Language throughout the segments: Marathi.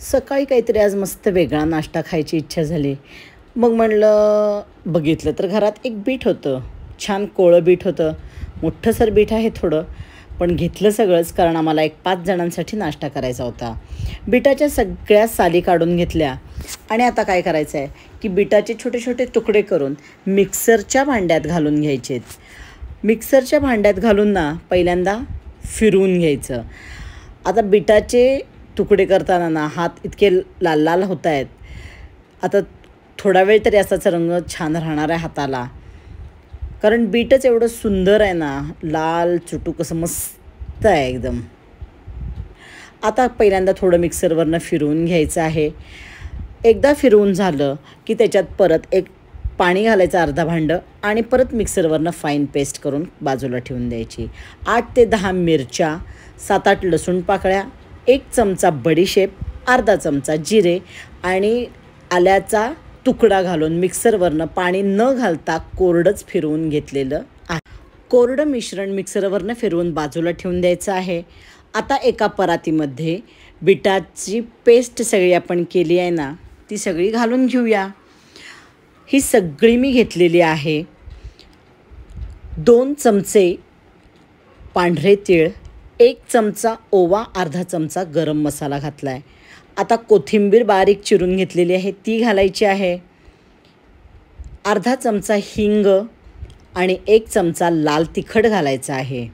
सकाळी काहीतरी आज मस्त वेगळा नाश्ता खायची इच्छा झाली. मग म्हणलं बघितलं तर घरात एक बीट होतं. छान कोवळं बीट होतं. मोठंसर बीट आहे थोडं. पण घेतलं सगळंच कारण आम्हाला एक 5 जणांसाठी नाश्ता करायचा होता. बीटाच्या सगळ्या साली काढून घेतल्या आणि आता काय करायचं आहे की बीटाचे छोटे छोटे तुकडे करून मिक्सरच्या भांड्यात घालून घ्यायचे. मिक्सरच्या भांड्यात घालून ना पहिल्यांदा फिरवून घ्यायचं. आता बीटाचे तुकडे करताना ना हात इतके लाल लाल होत आहेत. आता थोडा वेळ तरी असाच रंग छान राहणार आहे हाताला, कारण बीटच एवढं सुंदर आहे ना, लाल चुटूक असं मस्त आहे एकदम. आता पहिल्यांदा थोडं मिक्सरवरनं फिरवून घ्यायचं आहे. एकदा फिरवून झालं की त्याच्यात परत एक पाणी घालायचं अर्धा भांडं आणि परत मिक्सरवरनं फाईन पेस्ट करून बाजूला ठेवून द्यायची. 8 ते 10 मिरच्या, 7-8 लसूण पाकळ्या, 1 चमचा बडीशेप, अर्धा चमचा जिरे आणि आल्याचा तुकडा घालून मिक्सरवरनं पाणी न घालता कोरडंच फिरवून घेतलेलं आहे. कोरडं मिश्रण मिक्सरवरनं फिरवून बाजूला ठेवून द्यायचं आहे. आता एका परातीमध्ये बीटाची पेस्ट सगळी आपण केली आहे ना, ती सगळी घालून घेऊया. ही सगळी मी घेतलेली आहे. 2 चमचे पांढरे तीळ, 1 चमचा ओवा, अर्धा चमचा गरम मसाला घातला आहे. आता कोथिंबीर बारीक चिरून घेतलेली आहे ती घालायची आहे. अर्धा चमचा हिंग आणि 1 चमचा लाल तिखट घालायचं आहे.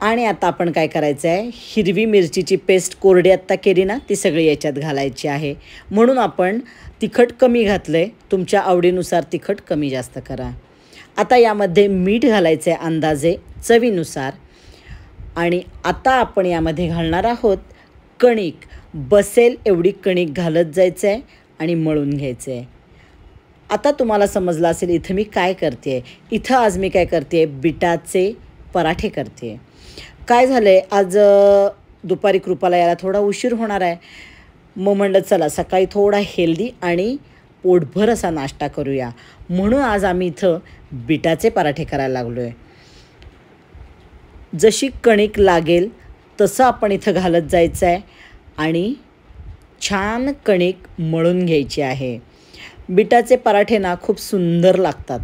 आणि आता आपण काय करायचं आहे, हिरवी मिरचीची पेस्ट कोरडी आत्ता केली ना, ती सगळी याच्यात घालायची आहे. म्हणून आपण तिखट कमी घातलं आहे. तुमच्या आवडीनुसार तिखट कमी जास्त करा. आता यामध्ये मीठ घालायचं आहे अंदाजे चवीनुसार. आणि आता आपण यामध्ये घालणार आहोत कणिक. बसेल एवढी कणिक घालत जायचं आहे आणि मळून घ्यायचं आहे. आता तुम्हाला समजलं असेल इथं मी काय करते आहे. इथं आज मी काय करते आहे, बीटाचे पराठे करते आहे. काय झालं आहे, आज दुपारी कृपाला यायला थोडा उशीर होणार आहे. मग म्हणलं चला सकाळी थोडा हेल्दी आणि पोटभर असा नाश्ता करूया, म्हणून आज आम्ही इथं बीटाचे पराठे करायला लागलो आहे. जशी कणिक लागेल तसं आपण इथं घालत जायचं आहे आणि छान कणिक मळून घ्यायची आहे. बीटाचे पराठे ना खूप सुंदर लागतात.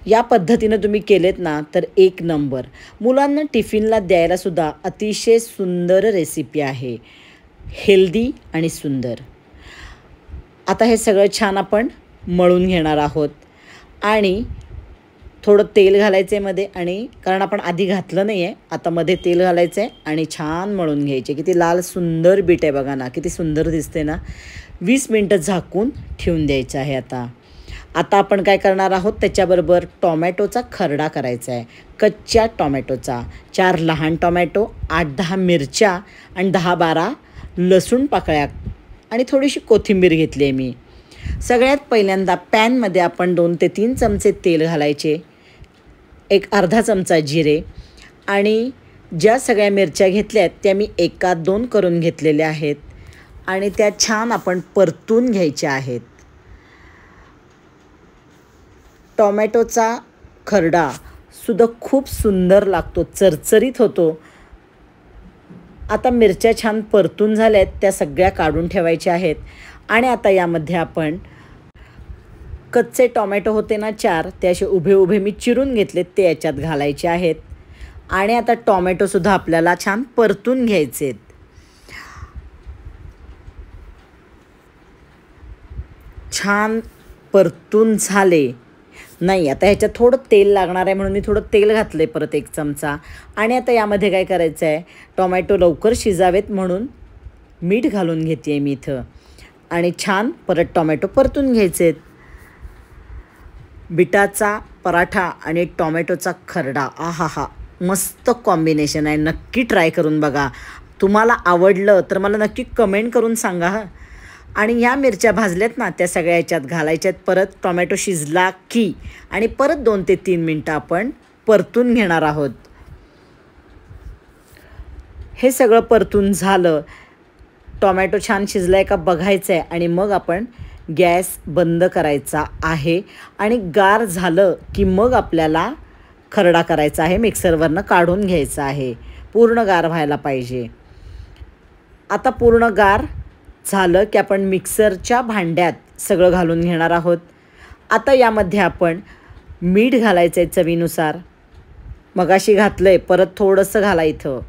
या पद्धतीनं तुम्ही केलेत ना तर 1 नंबर. मुलांना टिफिनला द्यायलासुद्धा अतिशय सुंदर रेसिपी आहे, हेल्दी आणि सुंदर. आता हे सगळं छान आपण मळून घेणार आहोत आणि थोडं तेल घालायचं आहे मध्ये, आणि कारण आपण आधी घातलं नाही आहे, आता मध्ये तेल घालायचं आहे आणि छान मळून घ्यायचे. किती लाल सुंदर बीट आहे बघा ना, किती सुंदर दिसते ना. 20 मिनटं झाकून ठेवून द्यायचं आहे. आता आपण काय करणार आहोत, त्याच्याबरोबर टॉमॅटोचा खरडा करायचा आहे. कच्च्या टॉमॅटोचा 4 लहान टॉमॅटो, 8-10 मिरच्या आणि 10-12 लसूण पाकळ्या आणि थोडीशी कोथिंबीर घेतली आहे मी. सगळ्यात पहिल्यांदा पॅनमध्ये आपण 2 ते 3 चमचे तेल घालायचे, एक अर्धा चमचा जिरे आणि ज्या सगळ्या मिरच्या घेतल्या आहेत त्या मी 1-2 करून घेतलेल्या आहेत आणि त्या छान आपण परतून घ्यायच्या आहेत. टॉमॅटोचा खरडा सुद्धा खूप सुंदर लागतो, चरचरीत होतो. आता मिरच्या छान परतून झाल्या आहेत, त्या सगळ्या काढून ठेवायच्या आहेत. आणि आता यामध्ये आपण कच्चे टॉमॅटो होते ना 4, ते असे उभे उभे मी चिरून घेतलेत, ते याच्यात घालायचे आहेत. आणि आता टॉमॅटोसुद्धा आपल्याला छान परतून घ्यायचे आहेत. छान परतून झाले नाही, आता ह्याच्यात थोडं तेल लागणार आहे म्हणून मी थोडं तेल घातलं आहे परत 1 चमचा. आणि आता यामध्ये काय करायचं आहे, टॉमॅटो लवकर शिजावेत म्हणून मीठ घालून घेते आहे मी इथं आणि छान परत टॉमॅटो परतून घ्यायचे आहेत. बीटाचा पराठा आणि टॉमॅटोचा खरडा, आहा, मस्त कॉम्बिनेशन आहे. नक्की ट्राय करून बघा. तुम्हाला आवडलं तर मला नक्की कमेंट करून सांगा हं. आणि ह्या मिरच्या भाजल्यात ना, त्या सगळ्या याच्यात घालायच्यात. परत टॉमॅटो शिजला की आणि परत 2 ते 3 मिनटं आपण परतून घेणार आहोत. हे सगळं परतून झालं, टॉमॅटो छान शिजला आहे का बघायचं आहे आणि मग आपण गॅस बंद करायचा आहे. आणि गार झालं की मग आपल्याला खरडा करायचा आहे, मिक्सरवरनं काढून घ्यायचा आहे. पूर्ण गार व्हायला पाहिजे. आता पूर्ण गार झालं की आपण मिक्सरच्या भांड्यात सगळं घालून घेणार आहोत. आता यामध्ये आपण मीठ घालायचं आहे चवीनुसार. मगाशी घातलं आहे, परत थोडंसं घालायचं.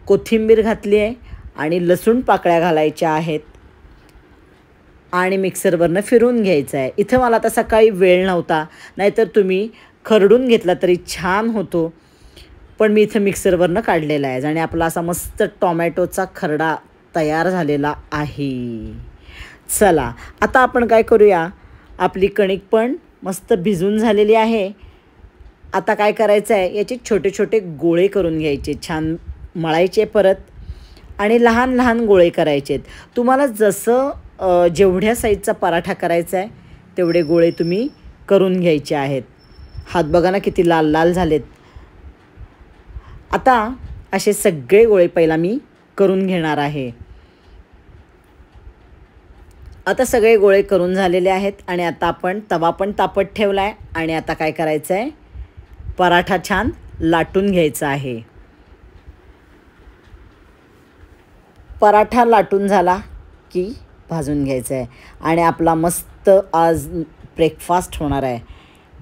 कोथिंबीर घातली आहे आणि लसूण पाकळ्या घालायच्या आहेत आणि मिक्सरवरनं फिरून घ्यायचं आहे. इथं मला आता सकाळी वेळ नव्हता, नाहीतर तुम्ही खरडून घेतला तरी छान होतो, पण मी इथं मिक्सरवरनं काढलेला आहे आणि आपला असा मस्त टॉमॅटोचा खरडा तयार झालेला आहे. चला आता आपण काय करूया, आपली कणिक पण मस्त भिजून झालेली आहे. आता काय करायचं आहे, याचे छोटे छोटे गोळे करून घ्यायचे, छान मळायचे परत आणि लहान लहान गोळे करायचे. तुम्हाला जसं जेवढ्या साईजचा पराठा करायचा आहे तेवढे गोळे तुम्ही करून घ्यायचे आहेत. हात बघा ना किती लाल लाल झालेत. आता असे सगळे गोळे पहिला मी करून घेणार आहे. आता सगळे गोळे करून झालेले आहेत आणि आता आपण तवा पण तापत ठेवला आहे आणि आता काय करायचं आहे, पराठा छान लाटून घ्यायचा आहे. पराठा लाटून झाला की भाजून घ्यायचा आहे आणि आपला मस्त आज ब्रेकफास्ट होणार आहे.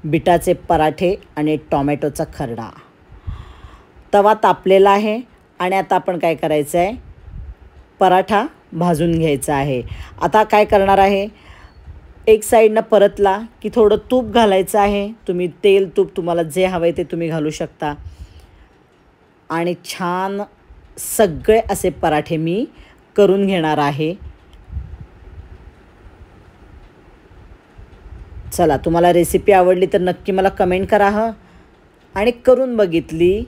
बिटाचे पराठे आणि टॉमॅटोचा खरडा. तवा तापलेला आहे आणि आता आपण काय करायचं आहे, पराठा भाजून घ्यायचा आहे. आता काय करणार आहे, एक साईडनं परतला की थोडं तूप घालायचं आहे. तुम्ही तेल तूप तुम्हाला जे हवं आहे ते तुम्ही घालू शकता आणि छान सगळे असे पराठे मी करून घेणार आहे. चला, तुम्हाला रेसिपी आवडली तर नक्की मला कमेंट करा हं, आणि करून बघितली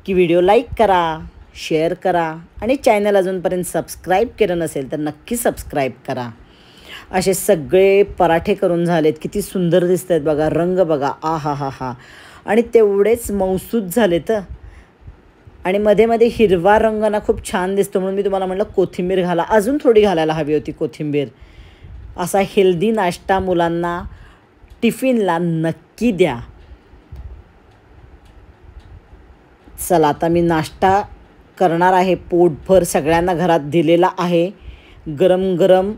की व्हिडिओ लाईक करा, शेअर करा आणि चॅनल अजूनपर्यंत सबस्क्राईब केलं नसेल तर नक्की सबस्क्राईब करा. असे सगळे पराठे करून झालेत. किती सुंदर दिसत आहेत बघा, रंग बघा, आ हा हा हा, आणि तेवढेच मऊसूद झालेत आणि मध्ये मध्ये हिरवा रंग ना खूप छान दिसतो, म्हणून मी तुम्हाला म्हटलं कोथिंबीर घाला. अजून थोडी घालायला हवी होती कोथिंबीर. असा हेल्दी नाश्ता मुलांना टिफिनला नक्की द्या. चला आता मी नाश्ता करणार आहे पोटभर. सगळ्यांना घरात दिलेला आहे. गरम गरम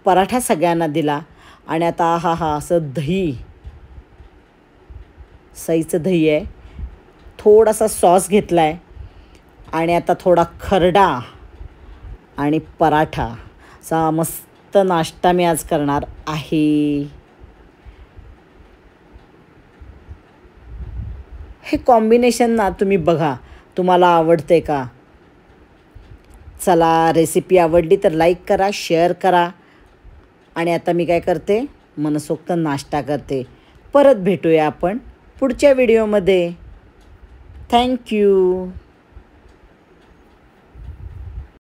पराठा सगळ्यांना दिला आणि आता हा हा असं दही, सईचं दही आहे, थोडासा सॉस घेतला आहे आणि आता थोडा खरडा आणि पराठा, असा मस्त नाश्ता मी आज करणार आहे. हे कॉम्बिनेशन ना तुम्ही बघा, तुम्हाला आवडते का? चला, रेसिपी आवडली तर लाईक करा, शेअर करा आणि आता मी काय करते, मनसोक्त नाश्ता करते. परत भेटूया आपण पुढच्या व्हिडिओमध्ये. थँक्यू.